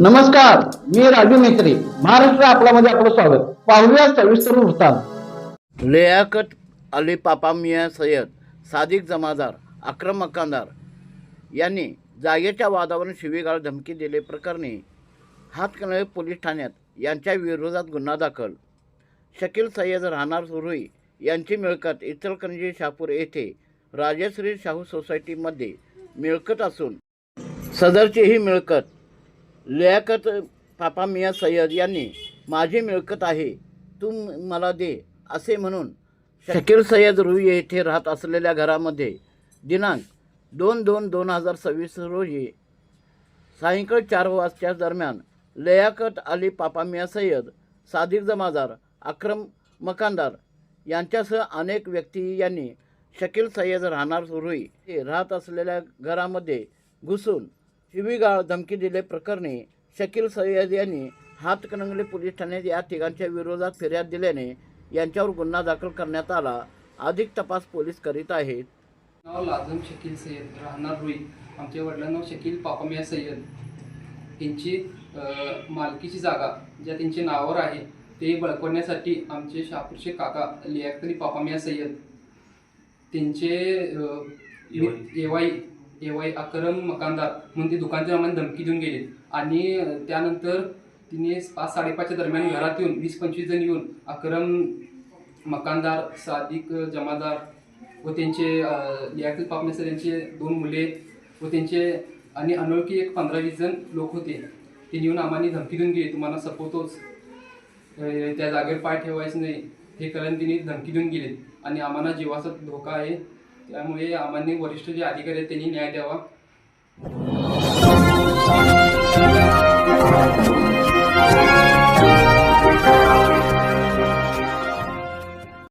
नमस्कार, मी राजू मेत्री. महाराष्ट्र आपल्यामध्ये आपलं स्वागत. पाहूया सविस्तर वृत्तांत. लियाकत अली पापा मियाँ सय्यद, सादिक जमादार, अक्रम मकानदार यांनी जागेच्या वादावरून शिवीगाळ धमकी दिले प्रकरणी हातकणंगले पोलीस ठाण्यात यांच्या विरोधात गुन्हा दाखल. शकील सय्यद राहणार सुरुई यांची मिळकत इचलकरंजी शहापूर येथे राजश्री शाहू सोसायटीमध्ये मिळकत असून सदरची ही मिळकत लियाकत पापा मियाँ सय्यद यांनी माझी मिळकत आहे, तू मला दे असे म्हणून शकील सय्यद रुई येथे राहत असलेल्या घरामध्ये दिनांक 2/2/2026 रोजी सायंकाळी 4 वाजच्या दरम्यान लियाकत अली पापा मियाँ सय्यद, सादिक जमादार, अक्रम मकानदार यांच्यासह अनेक व्यक्ती यांनी शकील सय्यद राहणार रुई हे राहत असलेल्या घरामध्ये घुसून शिवीगाळ धमकी दिले प्रकरणी शकील सय्यद यांनी हातकणंगले पोलीस ठाण्यात या तिघांच्या विरोधात फिर्याद दिल्याने यांच्यावर गुन्हा दाखल करण्यात आला. अधिक तपास पोलीस करीत आहेत. नाव लाजम शकील सय्यद, राहणार रुई. आमच्या वडिलांचं नाव शकील पापा मियाँ सय्यद. त्यांची मालकीची जागा ज्या त्यांच्या नावावर आहे ते बळकवण्यासाठी आमचे शहापूरचे काका लियाकत अली पापा मियाँ सय्यद त्यांचे एवाई अक्रम मकानदार म्हणून ते दुकानच्या नावाने धमकी देऊन गेले आणि त्यानंतर तिने 5-5:30च्या दरम्यान घरात येऊन 20-25 जण येऊन अक्रम मकानदार, सादिक जमादार व त्यांचे लियाकत पापा मियाँ सय्यद यांचे 2 मुले व त्यांचे आणि अनोळखी एक 15-20 जण लोक होते. ते येऊन आम्हाला धमकी देऊन गेले, तुम्हाला सपोतोच त्या जागेवर पाय ठेवायचं नाही हे करून तिने धमकी देऊन गेले आणि आम्हाला जीवाचा धोका आहे. त्यामुळे आम्हाला वरिष्ठ जे अधिकारी आहेत त्यांनी न्याय द्यावा.